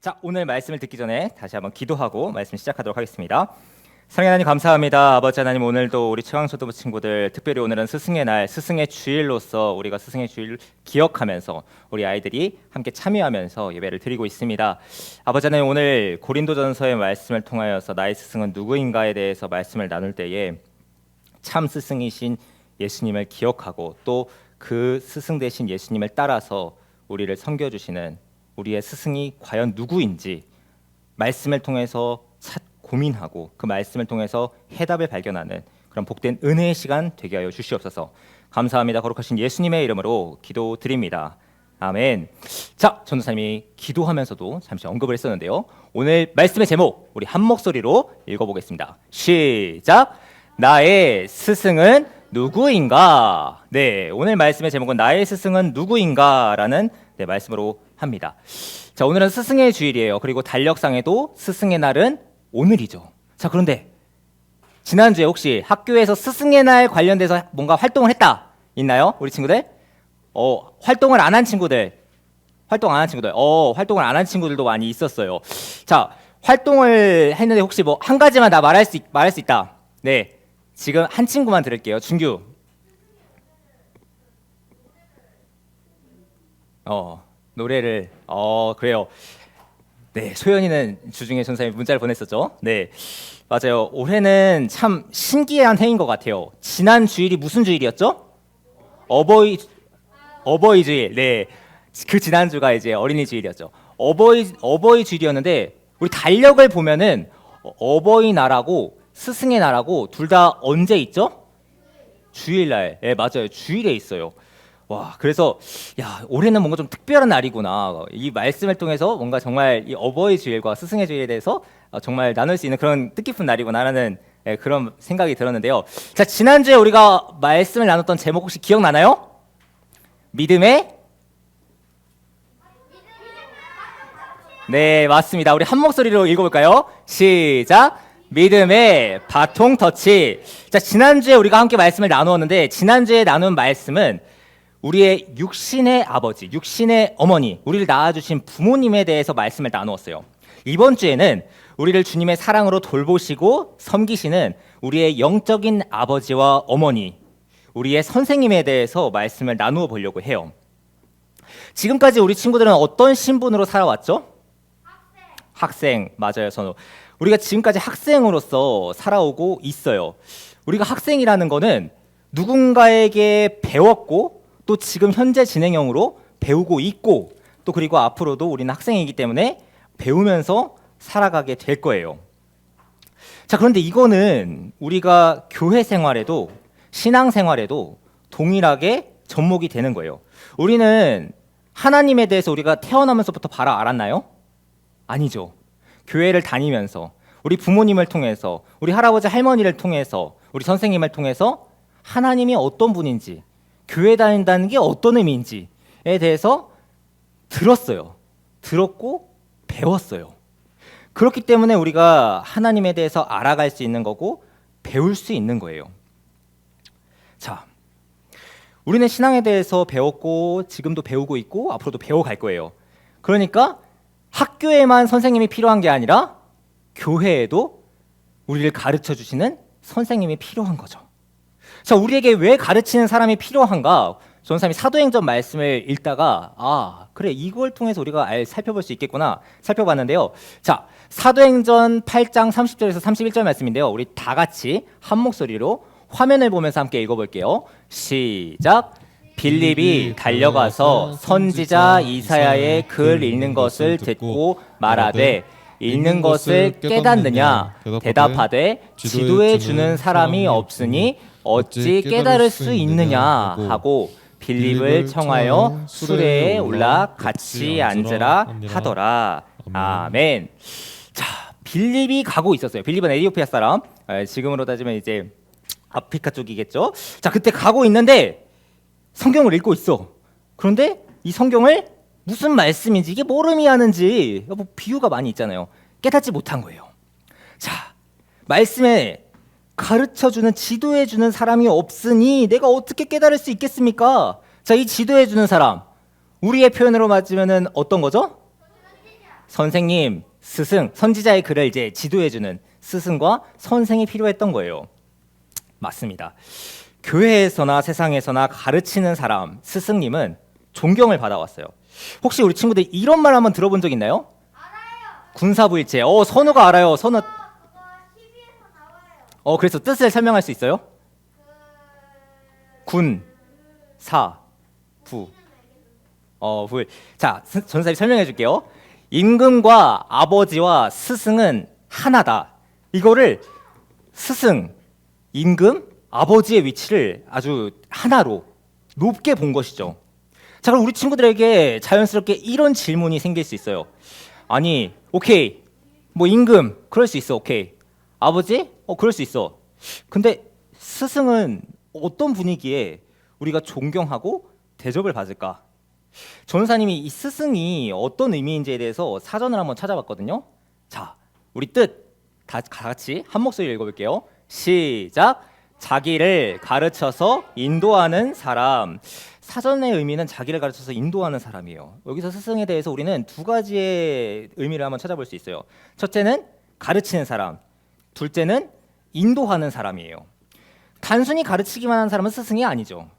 자, 오늘 말씀을 듣기 전에 다시 한번 기도하고 말씀 시작하도록 하겠습니다. 사랑하는 하나님 감사합니다. 아버지 하나님, 오늘도 우리 최강초등부 친구들, 특별히 오늘은 스승의 날, 스승의 주일로서 우리가 스승의 주일을 기억하면서 우리 아이들이 함께 참여하면서 예배를 드리고 있습니다. 아버지 하나님, 오늘 고린도전서의 말씀을 통하여서 나의 스승은 누구인가에 대해서 말씀을 나눌 때에 참 스승이신 예수님을 기억하고 또 그 스승 되신 예수님을 따라서 우리를 섬겨주시는 우리의 스승이 과연 누구인지 말씀을 통해서 고민하고 그 말씀을 통해서 해답을 발견하는 그런 복된 은혜의 시간 되게 하여 주시옵소서. 감사합니다. 거룩하신 예수님의 이름으로 기도드립니다. 아멘. 자, 전도사님이 기도하면서도 잠시 언급을 했었는데요. 오늘 말씀의 제목 우리 한 목소리로 읽어보겠습니다. 시작. 나의 스승은 누구인가? 네, 오늘 말씀의 제목은 나의 스승은 누구인가라는 말씀으로 합니다. 자, 오늘은 스승의 주일이에요. 그리고 달력상에도 스승의 날은 오늘이죠. 자, 그런데 지난주에 혹시 학교에서 스승의 날 관련돼서 뭔가 활동을 했다 있나요? 우리 친구들? 활동을 안 한 친구들. 활동을 안 한 친구들도 많이 있었어요. 자, 활동을 했는데 혹시 뭐 한 가지만 다 말할 수 있다. 네. 지금 한 친구만 들을게요. 준규. 노래를 그래요. 네, 소연이는 주중에 전사님 문자를 보냈었죠. 네, 맞아요. 올해는 참 신기한 해인 것 같아요. 지난 주일이 무슨 주일이었죠? 어버이 주일. 네, 그 지난 주가 이제 어린이 주일이었죠. 어버이 주일이었는데 우리 달력을 보면은 어버이날하고 스승의 날하고 둘 다 언제 있죠? 주일날. 네, 맞아요. 주일에 있어요. 와, 그래서 올해는 뭔가 좀 특별한 날이구나. 이 말씀을 통해서 뭔가 정말 이 어버이 주일과 스승의 주일에 대해서 정말 나눌 수 있는 그런 뜻깊은 날이구나라는 그런 생각이 들었는데요. 자, 지난주에 우리가 말씀을 나눴던 제목 혹시 기억나나요? 믿음의? 네, 맞습니다. 우리 한 목소리로 읽어볼까요? 시작! 믿음의 바통 터치. 자, 지난주에 우리가 함께 말씀을 나누었는데 지난주에 나눈 말씀은 우리의 육신의 아버지, 육신의 어머니, 우리를 낳아주신 부모님에 대해서 말씀을 나누었어요. 이번 주에는 우리를 주님의 사랑으로 돌보시고 섬기시는 우리의 영적인 아버지와 어머니, 우리의 선생님에 대해서 말씀을 나누어 보려고 해요. 지금까지 우리 친구들은 어떤 신분으로 살아왔죠? 학생. 맞아요, 선우. 우리가 지금까지 학생으로서 살아오고 있어요. 우리가 학생이라는 거는 누군가에게 배웠고 또 지금 현재 진행형으로 배우고 있고 또 그리고 앞으로도 우리는 학생이기 때문에 배우면서 살아가게 될 거예요. 자, 그런데 이거는 우리가 교회 생활에도 신앙 생활에도 동일하게 접목이 되는 거예요. 우리는 하나님에 대해서 우리가 태어나면서부터 바로 알았나요? 아니죠. 교회를 다니면서 우리 부모님을 통해서 우리 할아버지 할머니를 통해서 우리 선생님을 통해서 하나님이 어떤 분인지 교회 다닌다는 게 어떤 의미인지에 대해서 들었어요. 들었고 배웠어요. 그렇기 때문에 우리가 하나님에 대해서 알아갈 수 있는 거고 배울 수 있는 거예요. 자, 우리는 신앙에 대해서 배웠고 지금도 배우고 있고 앞으로도 배워갈 거예요. 그러니까 학교에만 선생님이 필요한 게 아니라 교회에도 우리를 가르쳐 주시는 선생님이 필요한 거죠. 자, 우리에게 왜 가르치는 사람이 필요한가? 전사님이 사도행전 말씀을 읽다가 그래, 이걸 통해서 우리가 살펴볼 수 있겠구나 살펴봤는데요. 자, 사도행전 8장 30절에서 31절 말씀인데요. 우리 다 같이 한 목소리로 화면을 보면서 함께 읽어볼게요. 시작. 빌립이 달려가서 선지자 이사야의 글 읽는 것을 듣고 말하되 읽는 것을 깨닫느냐? 대답하되 지도해 주는 사람이 없으니 어찌 깨달을 수 있느냐? 하고 빌립을 청하여 수레에 올라 같이 앉으라 하더라. 아멘. 자, 빌립이 가고 있었어요. 빌립은 에티오피아 사람. 지금으로 따지면 이제 아프리카 쪽이겠죠. 자, 그때 가고 있는데 성경을 읽고 있어. 그런데 이 성경을 무슨 말씀인지 이게 뭘 의미하는지 뭐 비유가 많이 있잖아요. 깨닫지 못한 거예요. 자, 말씀에 가르쳐주는 지도해주는 사람이 없으니 내가 어떻게 깨달을 수 있겠습니까? 자, 이 지도해주는 사람 우리의 표현으로 맞으면은 어떤 거죠? 선생님, 스승, 선지자의 글을 이제 지도해주는 스승과 선생이 필요했던 거예요. 맞습니다. 교회에서나 세상에서나 가르치는 사람, 스승님은 존경을 받아왔어요. 혹시 우리 친구들 이런 말 한번 들어본 적 있나요? 알아요. 군사부일체. 선우가 알아요. 선우. 그거 TV에서 나와요. 그래서 뜻을 설명할 수 있어요? 그 군, 사, 부. 불. 자, 전사님 설명해 줄게요. 임금과 아버지와 스승은 하나다. 이거를 스승, 임금, 아버지의 위치를 아주 하나로 높게 본 것이죠. 자, 그럼 우리 친구들에게 자연스럽게 이런 질문이 생길 수 있어요. 아니, 오케이. 뭐 임금, 그럴 수 있어. 오케이. 아버지? 그럴 수 있어. 근데 스승은 어떤 분위기에 우리가 존경하고 대접을 받을까? 전사님이 이 스승이 어떤 의미인지에 대해서 사전을 한번 찾아봤거든요. 자, 우리 뜻 다 같이 한 목소리로 읽어볼게요. 시작. 자기를 가르쳐서 인도하는 사람. 사전의 의미는 자기를 가르쳐서 인도하는 사람이에요. 여기서 스승에 대해서 우리는 두 가지의 의미를 한번 찾아볼 수 있어요. 첫째는 가르치는 사람, 둘째는 인도하는 사람이에요. 단순히 가르치기만 하는 사람은 스승이 아니죠.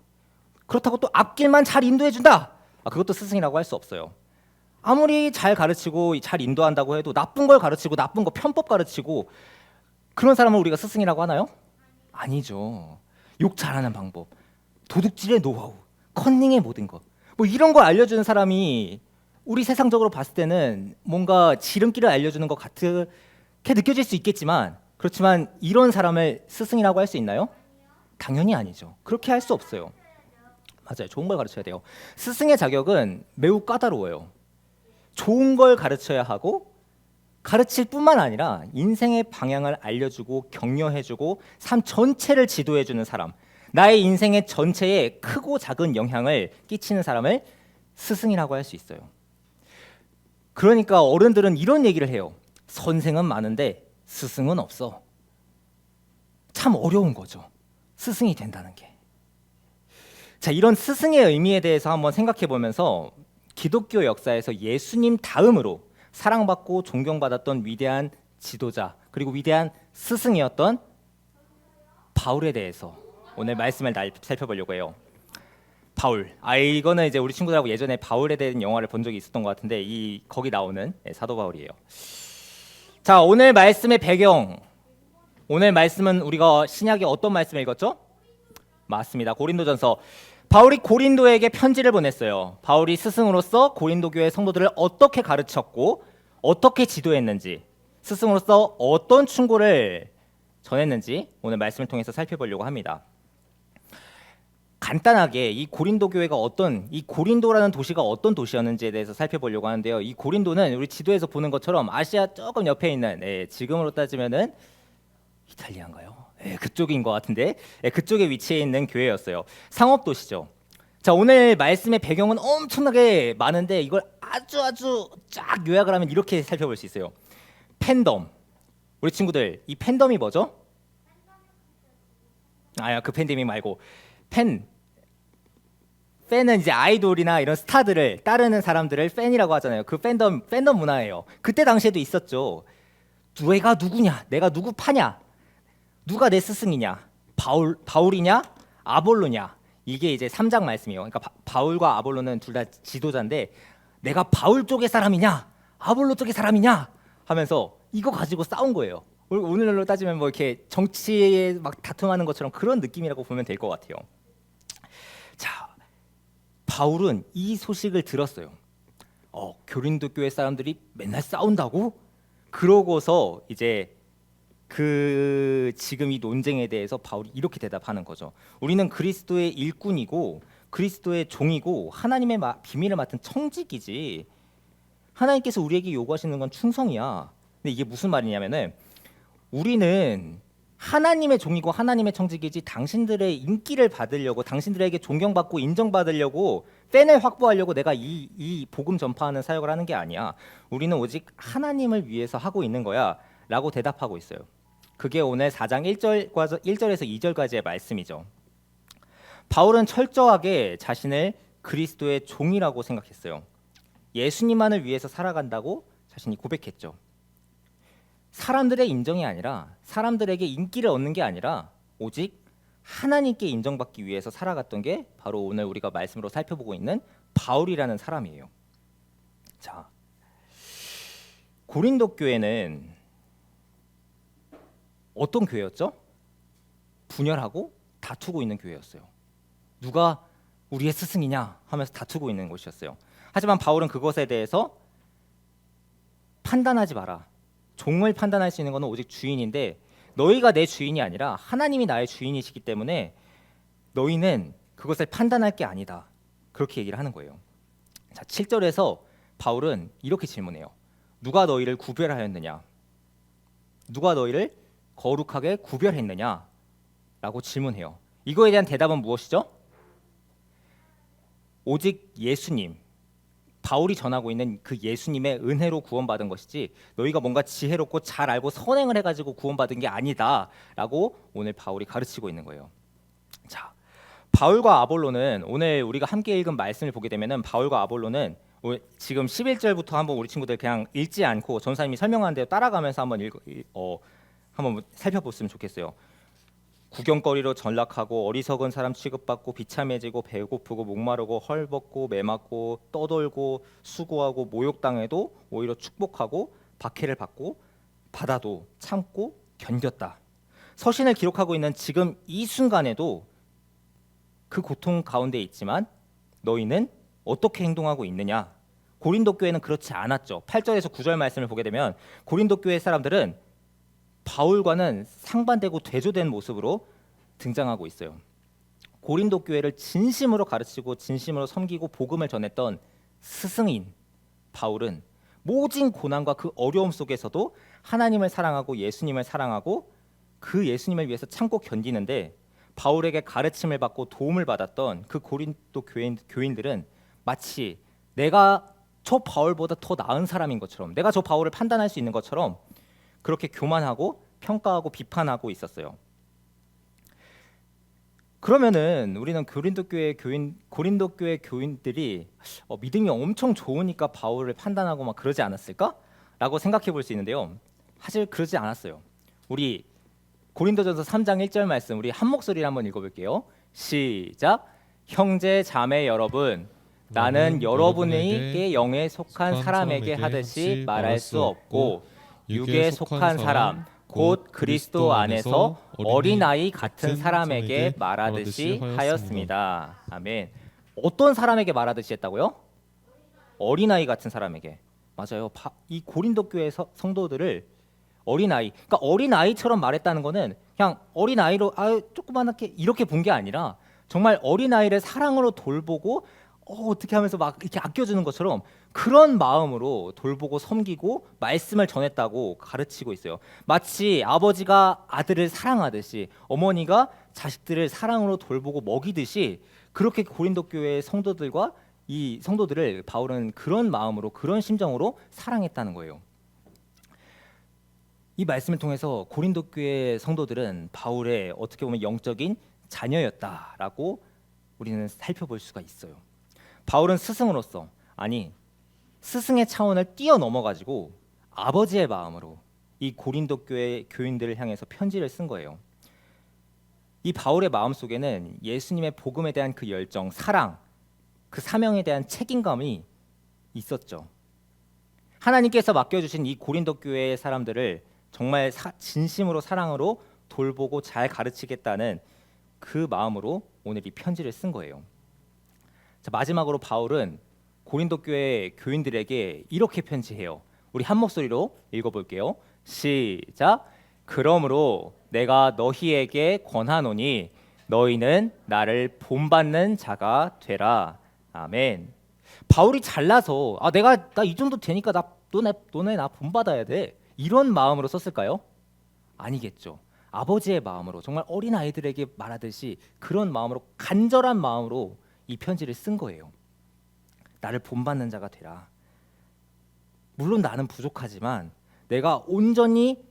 그렇다고 또 앞길만 잘 인도해준다. 그것도 스승이라고 할 수 없어요. 아무리 잘 가르치고 잘 인도한다고 해도 나쁜 걸 가르치고 나쁜 거 편법 가르치고 그런 사람을 우리가 스승이라고 하나요? 아니죠. 욕 잘하는 방법, 도둑질의 노하우, 컨닝의 모든 것, 뭐 이런 걸 알려주는 사람이 우리 세상적으로 봤을 때는 뭔가 지름길을 알려주는 것 같게 느껴질 수 있겠지만, 그렇지만 이런 사람을 스승이라고 할 수 있나요? 당연히 아니죠. 그렇게 할 수 없어요. 맞아요. 좋은 걸 가르쳐야 돼요. 스승의 자격은 매우 까다로워요. 좋은 걸 가르쳐야 하고 가르칠 뿐만 아니라 인생의 방향을 알려주고 격려해주고 삶 전체를 지도해주는 사람, 나의 인생의 전체에 크고 작은 영향을 끼치는 사람을 스승이라고 할 수 있어요. 그러니까 어른들은 이런 얘기를 해요. 선생은 많은데 스승은 없어. 참 어려운 거죠. 스승이 된다는 게. 자, 이런 스승의 의미에 대해서 한번 생각해 보면서 기독교 역사에서 예수님 다음으로 사랑받고 존경받았던 위대한 지도자 그리고 위대한 스승이었던 바울에 대해서 오늘 말씀을 살펴보려고 해요. 바울. 이거는 이제 우리 친구들하고 예전에 바울에 대한 영화를 본 적이 있었던 것 같은데 거기 나오는 사도 바울이에요. 자, 오늘 말씀의 배경. 오늘 말씀은 우리가 신약에 어떤 말씀을 읽었죠? 맞습니다. 고린도전서. 바울이 고린도에게 편지를 보냈어요. 바울이 스승으로서 고린도 교회 성도들을 어떻게 가르쳤고 어떻게 지도했는지, 스승으로서 어떤 충고를 전했는지 오늘 말씀을 통해서 살펴보려고 합니다. 간단하게 이 고린도 교회가 이 고린도라는 도시가 어떤 도시였는지에 대해서 살펴보려고 하는데요. 이 고린도는 우리 지도에서 보는 것처럼 아시아 조금 옆에 있는, 지금으로 따지면은 이탈리아인가요? 그쪽인 것 같은데, 그쪽에 위치해 있는 교회였어요. 상업 도시죠. 자, 오늘 말씀의 배경은 엄청나게 많은데 이걸 아주 쫙 요약을 하면 이렇게 살펴볼 수 있어요. 팬덤. 우리 친구들, 이 팬덤이 뭐죠? 그 팬데믹 말고 팬은 이제 아이돌이나 이런 스타들을 따르는 사람들을 팬이라고 하잖아요. 그 팬덤 문화예요. 그때 당시에도 있었죠. 내가 누구냐? 내가 누구 파냐? 누가 내 스승이냐? 바울이냐? 아볼로냐? 이게 이제 3장 말씀이에요. 그러니까 바울과 아볼로는 둘 다 지도자인데 내가 바울 쪽의 사람이냐? 아볼로 쪽의 사람이냐? 하면서 이거 가지고 싸운 거예요. 오늘날로 따지면 뭐 이렇게 정치에 막 다툼하는 것처럼 그런 느낌이라고 보면 될 것 같아요. 자, 바울은 이 소식을 들었어요. 고린도 교회 사람들이 맨날 싸운다고? 그러고서 이제 지금 이 논쟁에 대해서 바울이 이렇게 대답하는 거죠. 우리는 그리스도의 일꾼이고 그리스도의 종이고 하나님의 비밀을 맡은 청직이지, 하나님께서 우리에게 요구하시는 건 충성이야. 근데 이게 무슨 말이냐면은 우리는 하나님의 종이고 하나님의 청직이지 당신들의 인기를 받으려고, 당신들에게 존경받고 인정받으려고, 팬을 확보하려고 내가 이 복음 전파하는 사역을 하는 게 아니야. 우리는 오직 하나님을 위해서 하고 있는 거야 라고 대답하고 있어요. 그게 오늘 4장 1절에서 2절까지의 말씀이죠. 바울은 철저하게 자신을 그리스도의 종이라고 생각했어요. 예수님만을 위해서 살아간다고 자신이 고백했죠. 사람들의 인정이 아니라 사람들에게 인기를 얻는 게 아니라 오직 하나님께 인정받기 위해서 살아갔던 게 바로 오늘 우리가 말씀으로 살펴보고 있는 바울이라는 사람이에요. 자, 고린도 교회는 어떤 교회였죠? 분열하고 다투고 있는 교회였어요. 누가 우리의 스승이냐 하면서 다투고 있는 곳이었어요. 하지만 바울은 그것에 대해서 판단하지 마라. 종을 판단할 수 있는 것은 오직 주인인데 너희가 내 주인이 아니라 하나님이 나의 주인이시기 때문에 너희는 그것을 판단할 게 아니다. 그렇게 얘기를 하는 거예요. 자, 7절에서 바울은 이렇게 질문해요. 누가 너희를 구별하였느냐? 누가 너희를 거룩하게 구별했느냐? 라고 질문해요. 이거에 대한 대답은 무엇이죠? 오직 예수님, 바울이 전하고 있는 그 예수님의 은혜로 구원받은 것이지 너희가 뭔가 지혜롭고 잘 알고 선행을 해가지고 구원받은 게 아니다 라고 오늘 바울이 가르치고 있는 거예요. 자, 바울과 아볼로는 오늘 우리가 함께 읽은 말씀을 보게 되면은 바울과 아볼로는 지금 11절부터 한번 우리 친구들 그냥 읽지 않고 전사님이 설명하는 대로 따라가면서 한번 살펴봤으면 좋겠어요. 구경거리로 전락하고 어리석은 사람 취급받고 비참해지고 배고프고 목마르고 헐벗고 매맞고 떠돌고 수고하고 모욕당해도 오히려 축복하고 박해를 받고 받아도 참고 견뎠다. 서신을 기록하고 있는 지금 이 순간에도 그 고통 가운데 있지만 너희는 어떻게 행동하고 있느냐? 고린도 교회는 그렇지 않았죠. 8절에서 9절 말씀을 보게 되면 고린도 교회 사람들은 바울과는 상반되고 대조된 모습으로 등장하고 있어요. 고린도 교회를 진심으로 가르치고 진심으로 섬기고 복음을 전했던 스승인 바울은 모진 고난과 그 어려움 속에서도 하나님을 사랑하고 예수님을 사랑하고 그 예수님을 위해서 참고 견디는데 바울에게 가르침을 받고 도움을 받았던 그 고린도 교인들은 마치 내가 저 바울보다 더 나은 사람인 것처럼 내가 저 바울을 판단할 수 있는 것처럼 그렇게 교만하고 평가하고 비판하고 있었어요. 그러면은 우리는 고린도 교회 교인들이 믿음이 엄청 좋으니까 바울을 판단하고 막 그러지 않았을까?라고 생각해 볼 수 있는데요. 사실 그러지 않았어요. 우리 고린도전서 3장 1절 말씀 우리 한 목소리로 한번 읽어볼게요. 시작. 형제 자매 여러분, 나는 여러분에게 영에 속한 사람에게 하듯이 말할 수 없고 육에 속한 사람 곧 그리스도 안에서 어린아이 같은 사람에게 말하듯이 하였습니다. 아멘. 어떤 사람에게 말하듯이 했다고요? 어린아이 같은 사람에게. 맞아요. 이 고린도 교회 성도들을 어린아이, 그러니까 어린아이처럼 말했다는 거는 그냥 어린아이로 조그만하게 이렇게 본 게 아니라 정말 어린아이를 사랑으로 돌보고 어떻게 하면서 막 이렇게 아껴주는 것처럼 그런 마음으로 돌보고 섬기고 말씀을 전했다고 가르치고 있어요. 마치 아버지가 아들을 사랑하듯이 어머니가 자식들을 사랑으로 돌보고 먹이듯이 그렇게 고린도 교회의 성도들과 이 성도들을 바울은 그런 마음으로 그런 심정으로 사랑했다는 거예요. 이 말씀을 통해서 고린도 교회 성도들은 바울의 어떻게 보면 영적인 자녀였다라고 우리는 살펴볼 수가 있어요. 바울은 스승으로서 스승의 차원을 뛰어넘어가지고 아버지의 마음으로 이 고린도 교회 교인들을 향해서 편지를 쓴 거예요. 이 바울의 마음 속에는 예수님의 복음에 대한 그 열정, 사랑, 그 사명에 대한 책임감이 있었죠. 하나님께서 맡겨주신 이 고린도 교회의 사람들을 정말 진심으로 사랑으로 돌보고 잘 가르치겠다는 그 마음으로 오늘 이 편지를 쓴 거예요. 자, 마지막으로 바울은 고린도 교회 교인들에게 이렇게 편지해요. 우리 한 목소리로 읽어볼게요. 시작. 그러므로 내가 너희에게 권하노니 너희는 나를 본받는 자가 되라. 아멘. 바울이 잘나서 나 이 정도 되니까 너네 나 본받아야 돼. 이런 마음으로 썼을까요? 아니겠죠. 아버지의 마음으로 정말 어린 아이들에게 말하듯이 그런 마음으로 간절한 마음으로 이 편지를 쓴 거예요. 나를 본받는 자가 되라. 물론 나는 부족하지만 내가 온전히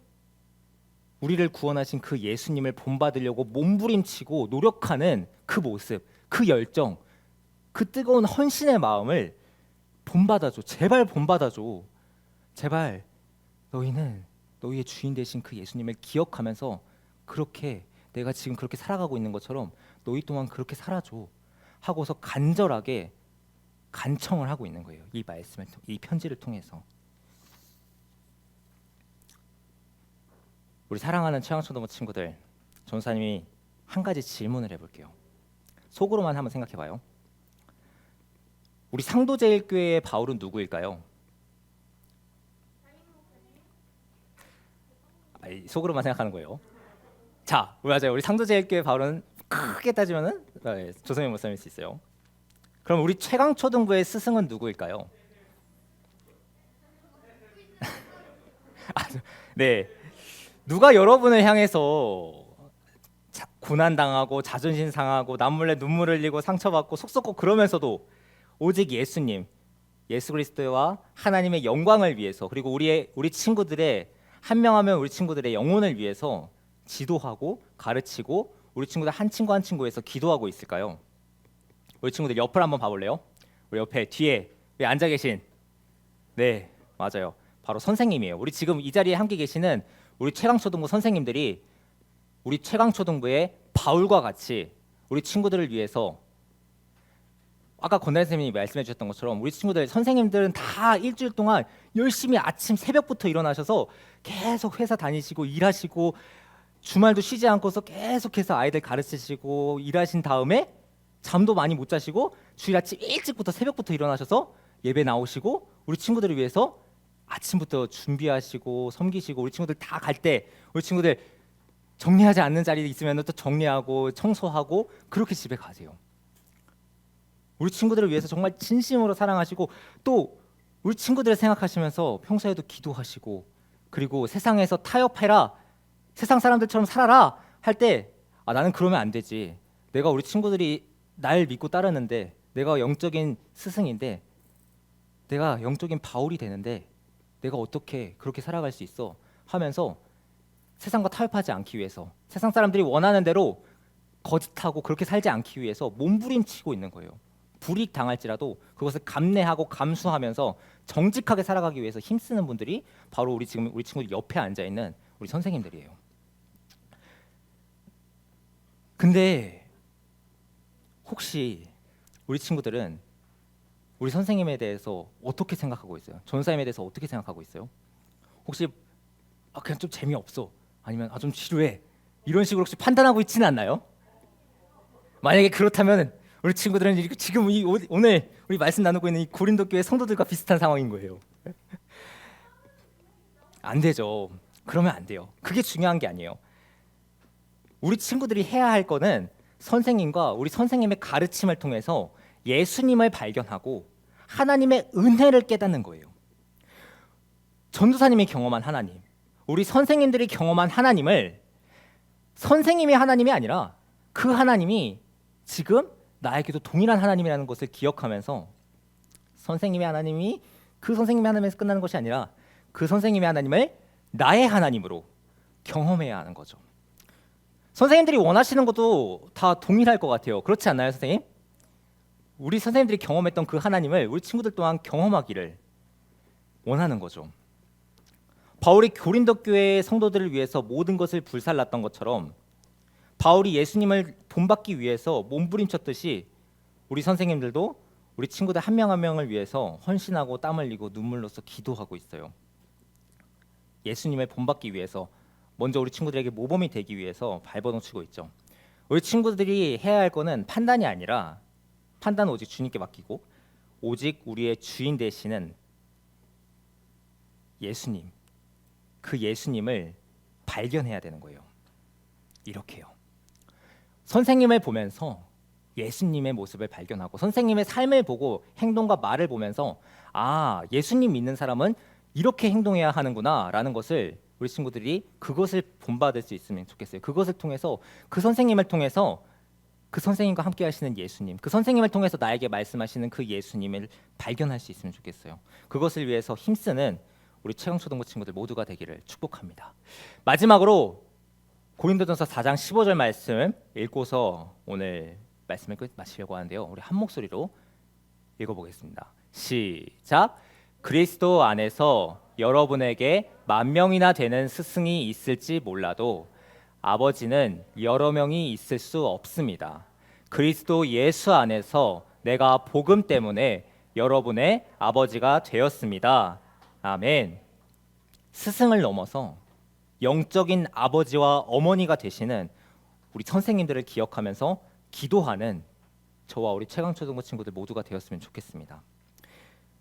우리를 구원하신 그 예수님을 본받으려고 몸부림치고 노력하는 그 모습, 그 열정, 그 뜨거운 헌신의 마음을 본받아줘. 제발 본받아줘. 제발 너희는 너희의 주인 되신 그 예수님을 기억하면서 그렇게 내가 지금 그렇게 살아가고 있는 것처럼 너희 또한 그렇게 살아줘 하고서 간절하게 간청을 하고 있는 거예요. 이 말씀을 이 편지를 통해서. 우리 사랑하는 최강초등부 친구들, 전사님이 한 가지 질문을 해볼게요. 속으로만 한번 생각해봐요. 우리 상도제일교회의 바울은 누구일까요? 속으로만 생각하는 거예요. 자, 맞아요. 우리 상도제일교회 바울은 크게 따지면은 조성현 목사님일 수 있어요. 그럼 우리 최강초등부의 스승은 누구일까요? 네, 누가 여러분을 향해서 고난 당하고 자존심 상하고 남몰래 눈물 흘리고 상처받고 속 썩고 그러면서도 오직 예수님, 예수 그리스도와 하나님의 영광을 위해서 그리고 우리 친구들의 한 명 하면 우리 친구들의 영혼을 위해서 지도하고 가르치고 우리 친구들 한 친구 한 친구에서 기도하고 있을까요? 우리 친구들 옆을 한번 봐볼래요? 우리 옆에 뒤에 앉아 계신 네 맞아요 바로 선생님이에요. 우리 지금 이 자리에 함께 계시는 우리 최강초등부 선생님들이 우리 최강초등부의 바울과 같이 우리 친구들을 위해서 아까 권단 선생님이 말씀해 주셨던 것처럼 우리 친구들 선생님들은 다 일주일 동안 열심히 아침 새벽부터 일어나셔서 계속 회사 다니시고 일하시고 주말도 쉬지 않고서 계속해서 아이들 가르치시고 일하신 다음에 잠도 많이 못 자시고 주일 아침 일찍부터 새벽부터 일어나셔서 예배 나오시고 우리 친구들을 위해서 아침부터 준비하시고 섬기시고 우리 친구들 다 갈 때 우리 친구들 정리하지 않는 자리 있으면 또 정리하고 청소하고 그렇게 집에 가세요. 우리 친구들을 위해서 정말 진심으로 사랑하시고 또 우리 친구들을 생각하시면서 평소에도 기도하시고 그리고 세상에서 타협해라 세상 사람들처럼 살아라 할 때 나는 그러면 안 되지. 내가 우리 친구들이 날 믿고 따르는데 내가 영적인 스승인데 내가 영적인 바울이 되는데 내가 어떻게 그렇게 살아갈 수 있어 하면서 세상과 타협하지 않기 위해서 세상 사람들이 원하는 대로 거짓하고 그렇게 살지 않기 위해서 몸부림치고 있는 거예요. 불이익 당할지라도 그것을 감내하고 감수하면서 정직하게 살아가기 위해서 힘쓰는 분들이 바로 우리 친구들 옆에 앉아 있는 우리 선생님들이에요. 근데 혹시 우리 친구들은 우리 선생님에 대해서 어떻게 생각하고 있어요? 전사님에 대해서 어떻게 생각하고 있어요? 혹시 그냥 좀 재미없어 아니면 좀 지루해 이런 식으로 혹시 판단하고 있지는 않나요? 만약에 그렇다면 우리 친구들은 지금 오늘 우리 말씀 나누고 있는 이 고린도 교회 성도들과 비슷한 상황인 거예요. 안 되죠. 그러면 안 돼요. 그게 중요한 게 아니에요. 우리 친구들이 해야 할 거는 선생님과 우리 선생님의 가르침을 통해서 예수님을 발견하고 하나님의 은혜를 깨닫는 거예요. 전도사님이 경험한 하나님, 우리 선생님들이 경험한 하나님을 선생님의 하나님이 아니라 그 하나님이 지금 나에게도 동일한 하나님이라는 것을 기억하면서 선생님의 하나님이 그 선생님의 하나님에서 끝나는 것이 아니라 그 선생님의 하나님을 나의 하나님으로 경험해야 하는 거죠. 선생님들이 원하시는 것도 다 동일할 것 같아요. 그렇지 않나요, 선생님? 우리 선생님들이 경험했던 그 하나님을 우리 친구들 또한 경험하기를 원하는 거죠. 바울이 고린도 교회의 성도들을 위해서 모든 것을 불살랐던 것처럼 바울이 예수님을 본받기 위해서 몸부림쳤듯이 우리 선생님들도 우리 친구들 한 명 한 명을 위해서 헌신하고 땀 흘리고 눈물로써 기도하고 있어요. 예수님을 본받기 위해서 먼저 우리 친구들에게 모범이 되기 위해서 발버둥치고 있죠. 우리 친구들이 해야 할 거는 판단이 아니라 판단은 오직 주님께 맡기고 오직 우리의 주인 되시는 예수님, 그 예수님을 발견해야 되는 거예요. 이렇게요. 선생님을 보면서 예수님의 모습을 발견하고 선생님의 삶을 보고 행동과 말을 보면서 예수님 믿는 사람은 이렇게 행동해야 하는구나 라는 것을 우리 친구들이 그것을 본받을 수 있으면 좋겠어요. 그것을 통해서 그 선생님을 통해서 그 선생님과 함께 하시는 예수님, 그 선생님을 통해서 나에게 말씀하시는 그 예수님을 발견할 수 있으면 좋겠어요. 그것을 위해서 힘쓰는 우리 최강초등부 친구들 모두가 되기를 축복합니다. 마지막으로 고린도전서 4장 15절 말씀 읽고서 오늘 말씀을 끝 마치려고 하는데요. 우리 한 목소리로 읽어보겠습니다. 시작. 그리스도 안에서 여러분에게 10,000명이나 되는 스승이 있을지 몰라도 아버지는 여러 명이 있을 수 없습니다. 그리스도 예수 안에서 내가 복음 때문에 여러분의 아버지가 되었습니다. 아멘. 스승을 넘어서 영적인 아버지와 어머니가 되시는 우리 선생님들을 기억하면서 기도하는 저와 우리 최강초등부 친구들 모두가 되었으면 좋겠습니다.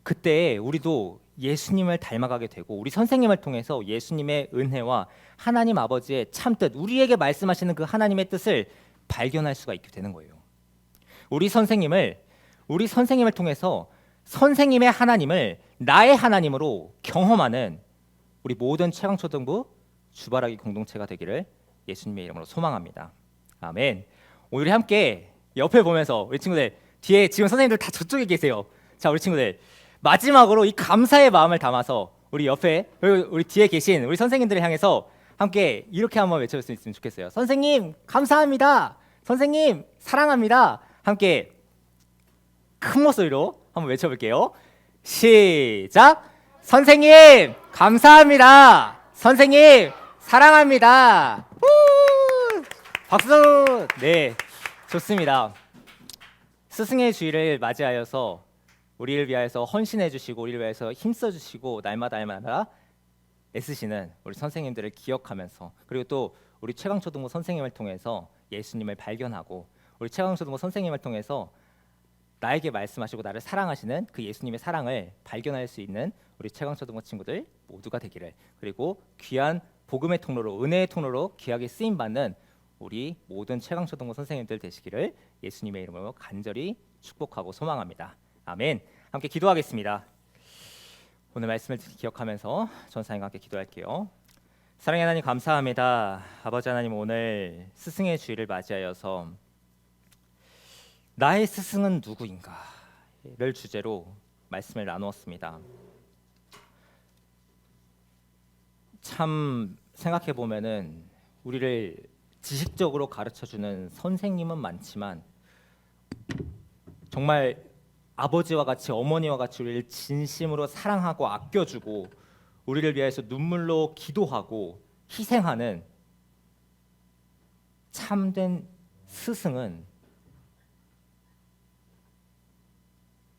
그때 우리도 예수님을 닮아가게 되고 우리 선생님을 통해서 예수님의 은혜와 하나님 아버지의 참뜻, 우리에게 말씀하시는 그 하나님의 뜻을 발견할 수가 있게 되는 거예요. 우리 선생님을 통해서 선생님의 하나님을 나의 하나님으로 경험하는 우리 모든 최강초등부 주바라기 공동체가 되기를 예수님의 이름으로 소망합니다. 아멘. 우리 함께 옆에 보면서 우리 친구들 뒤에 지금 선생님들 다 저쪽에 계세요. 자, 우리 친구들 마지막으로 이 감사의 마음을 담아서 우리 옆에 우리 뒤에 계신 우리 선생님들을 향해서 함께 이렇게 한번 외쳐볼 수 있으면 좋겠어요. 선생님 감사합니다. 선생님 사랑합니다. 함께 큰 목소리로 한번 외쳐볼게요. 시작. 선생님 감사합니다. 선생님 사랑합니다. 우! 박수. 네, 좋습니다. 스승의 주일을 맞이하여서 우리를 위하여서 헌신해 주시고 우리를 위하여서 힘써 주시고 날마다 애쓰시는 우리 선생님들을 기억하면서, 그리고 또 우리 최강초등부 선생님을 통해서 예수님을 발견하고 우리 최강초등부 선생님을 통해서 나에게 말씀하시고 나를 사랑하시는 그 예수님의 사랑을 발견할 수 있는 우리 최강초등부 친구들 모두가 되기를, 그리고 귀한 복음의 통로로, 은혜의 통로로 귀하게 쓰임 받는 우리 모든 최강초등부 선생님들 되시기를 예수님의 이름으로 간절히 축복하고 소망합니다. 아멘. 함께 기도하겠습니다. 오늘 말씀을 기억하면서 전사님과 함께 기도할게요. 사랑의 하나님 감사합니다. 아버지 하나님, 오늘 스승의 주일을 맞이하여서 나의 스승은 누구인가를 주제로 말씀을 나누었습니다. 참 생각해 보면은 우리를 지식적으로 가르쳐주는 선생님은 많지만 정말 아버지와 같이 어머니와 같이 우리를 진심으로 사랑하고 아껴주고 우리를 위해서 눈물로 기도하고 희생하는 참된 스승은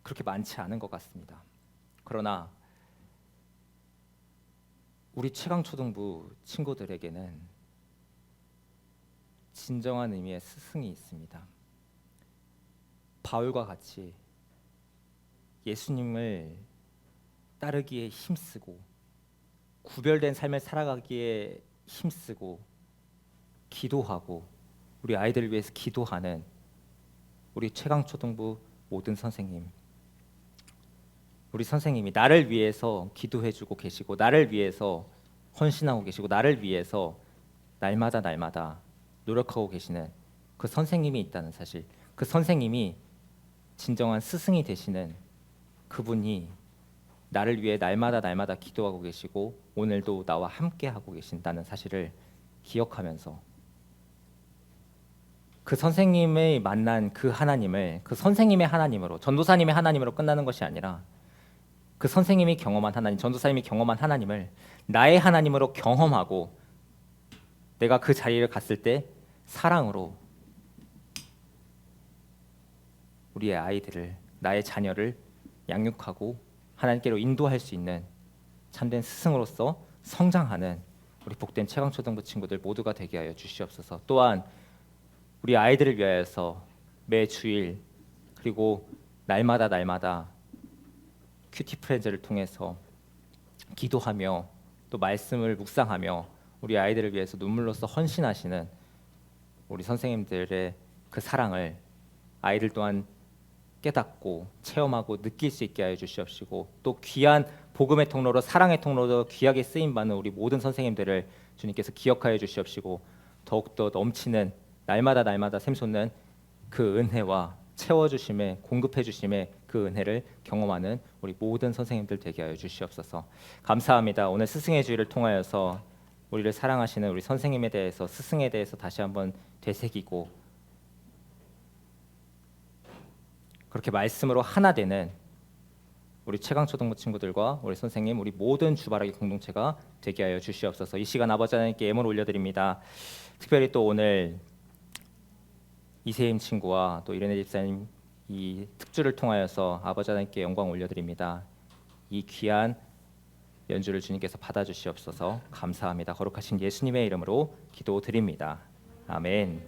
그렇게 많지 않은 것 같습니다. 그러나 우리 최강초등부 친구들에게는 진정한 의미의 스승이 있습니다. 바울과 같이 예수님을 따르기에 힘쓰고 구별된 삶을 살아가기에 힘쓰고 기도하고 우리 아이들을 위해서 기도하는 우리 최강초등부 모든 선생님, 우리 선생님이 나를 위해서 기도해주고 계시고 나를 위해서 헌신하고 계시고 나를 위해서 날마다 노력하고 계시는 그 선생님이 있다는 사실, 그 선생님이 진정한 스승이 되시는 그분이 나를 위해 날마다 기도하고 계시고 오늘도 나와 함께 하고 계신다는 사실을 기억하면서 그 선생님의 만난 그 하나님을 그 선생님의 하나님으로, 전도사님의 하나님으로 끝나는 것이 아니라 그 선생님이 경험한 하나님, 전도사님이 경험한 하나님을 나의 하나님으로 경험하고 내가 그 자리를 갔을 때 사랑으로 우리의 아이들을, 나의 자녀를 양육하고 하나님께로 인도할 수 있는 참된 스승으로서 성장하는 우리 복된 최강초등부 친구들 모두가 되게 하여 주시옵소서. 또한 우리 아이들을 위하여서 매 주일 그리고 날마다 큐티 프렌즈를 통해서 기도하며 또 말씀을 묵상하며 우리 아이들을 위해서 눈물로써 헌신하시는 우리 선생님들의 그 사랑을 아이들 또한 깨닫고 체험하고 느낄 수 있게 하여 주시옵시고, 또 귀한 복음의 통로로, 사랑의 통로로 귀하게 쓰임 받는 우리 모든 선생님들을 주님께서 기억하여 주시옵시고, 더욱더 넘치는 날마다 샘솟는 그 은혜와 채워주심에, 공급해주심의 그 은혜를 경험하는 우리 모든 선생님들 되게 하여 주시옵소서. 감사합니다. 오늘 스승의 주일을 통하여서 우리를 사랑하시는 우리 선생님에 대해서, 스승에 대해서 다시 한번 되새기고 그렇게 말씀으로 하나 되는 우리 최강초등부 친구들과 우리 선생님, 우리 모든 주바라기 공동체가 되게 하여 주시옵소서. 이 시간 아버지 하나님께 예물 올려드립니다. 특별히 또 오늘 이세임 친구와 또 이ren혜 집사님 이 특주를 통하여서 아버지 하나님께 영광 올려드립니다. 이 귀한 연주를 주님께서 받아주시옵소서. 감사합니다. 거룩하신 예수님의 이름으로 기도드립니다. 아멘.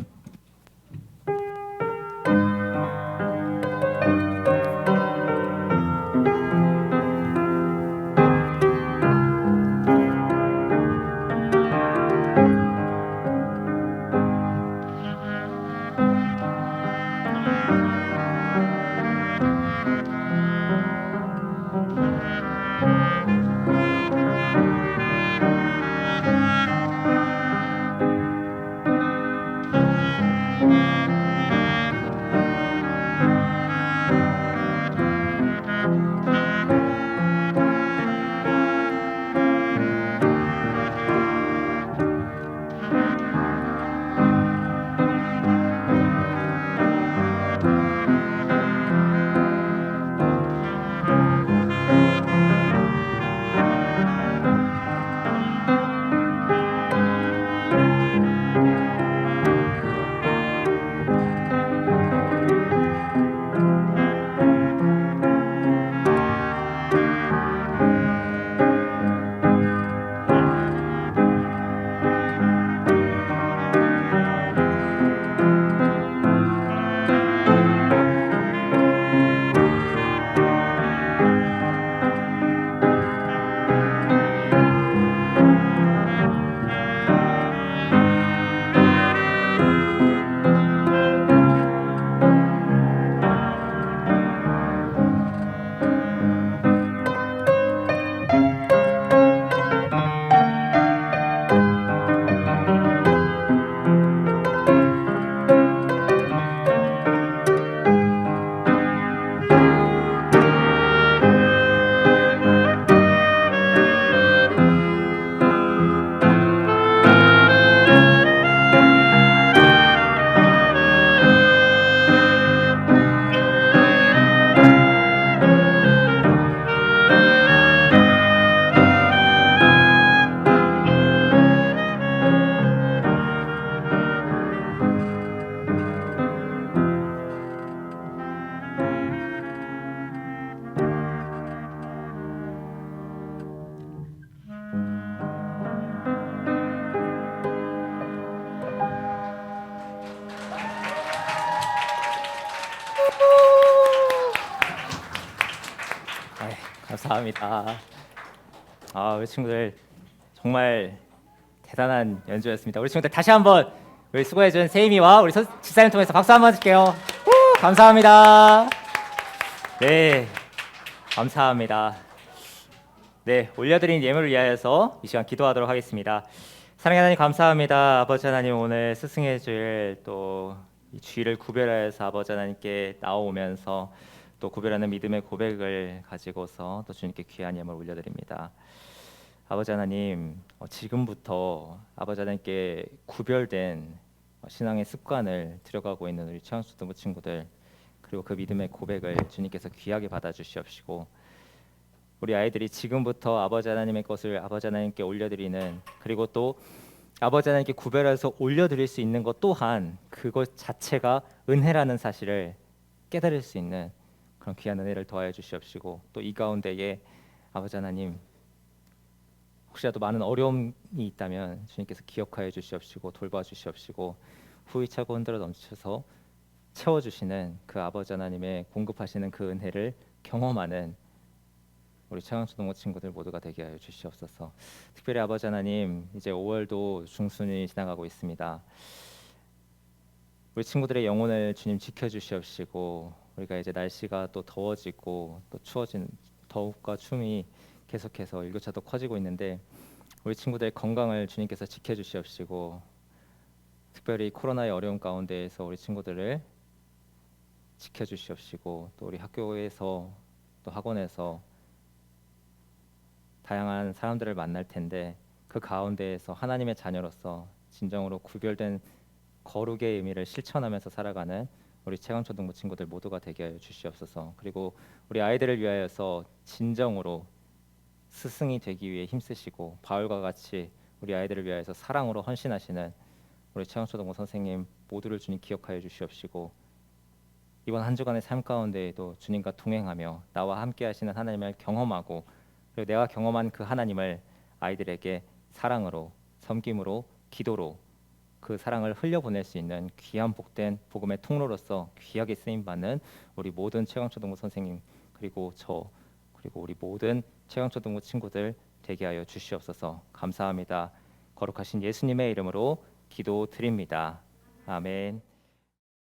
감사합니다. 우리 친구들 정말 대단한 연주였습니다. 우리 친구들 다시 한번 우리 수고해준 세이미와 우리 집사님 통해서 박수 한번 드릴게요. 감사합니다. 네, 감사합니다. 네, 올려드린 예물을 위하여서 이 시간 기도하도록 하겠습니다. 사랑하는 하나님 감사합니다. 아버지 하나님 오늘 스승해줄 또 이 주일을 구별하여서 아버지 하나님께 나오면서 또 구별하는 믿음의 고백을 가지고서 또 주님께 귀한 예물 올려드립니다. 아버지 하나님 지금부터 아버지 하나님께 구별된 신앙의 습관을 들여가고 있는 우리 최강초등부 친구들 그리고 그 믿음의 고백을 주님께서 귀하게 받아주시옵시고 우리 아이들이 지금부터 아버지 하나님의 것을 아버지 하나님께 올려드리는 그리고 또 아버지 하나님께 구별해서 올려드릴 수 있는 것 또한 그것 자체가 은혜라는 사실을 깨달을 수 있는 그런 귀한 은혜를 더하여 주시옵시고 또 이 가운데에 아버지 하나님 혹시라도 많은 어려움이 있다면 주님께서 기억하여 주시옵시고 돌봐 주시옵시고 후이 차고 흔들어 넘쳐서 채워주시는 그 아버지 하나님의 공급하시는 그 은혜를 경험하는 우리 최강초등부 친구들 모두가 되게 하여 주시옵소서. 특별히 아버지 하나님 이제 5월도 중순이 지나가고 있습니다. 우리 친구들의 영혼을 주님 지켜주시옵시고 우리가 이제 날씨가 또 더워지고 또 추워진 더욱과 춤이 계속해서 일교차도 커지고 있는데 우리 친구들의 건강을 주님께서 지켜주시옵시고 특별히 코로나의 어려운 가운데에서 우리 친구들을 지켜주시옵시고 또 우리 학교에서 또 학원에서 다양한 사람들을 만날 텐데 그 가운데에서 하나님의 자녀로서 진정으로 구별된 거룩의 의미를 실천하면서 살아가는 우리 최강초등부 친구들 모두가 되게 하여 주시옵소서. 그리고 우리 아이들을 위하여서 진정으로 스승이 되기 위해 힘쓰시고 바울과 같이 우리 아이들을 위하여서 사랑으로 헌신하시는 우리 최강초등부 선생님 모두를 주님 기억하여 주시옵시고 이번 한 주간의 삶 가운데에도 주님과 동행하며 나와 함께 하시는 하나님을 경험하고 그리고 내가 경험한 그 하나님을 아이들에게 사랑으로 섬김으로 기도로 그 사랑을 흘려보낼 수 있는 귀한 복된 복음의 통로로서 귀하게 쓰임받는 우리 모든 최강초등부 선생님 그리고 저 그리고 우리 모든 최강초등부 친구들 되게 하여 주시옵소서. 감사합니다. 거룩하신 예수님의 이름으로 기도드립니다. 아멘.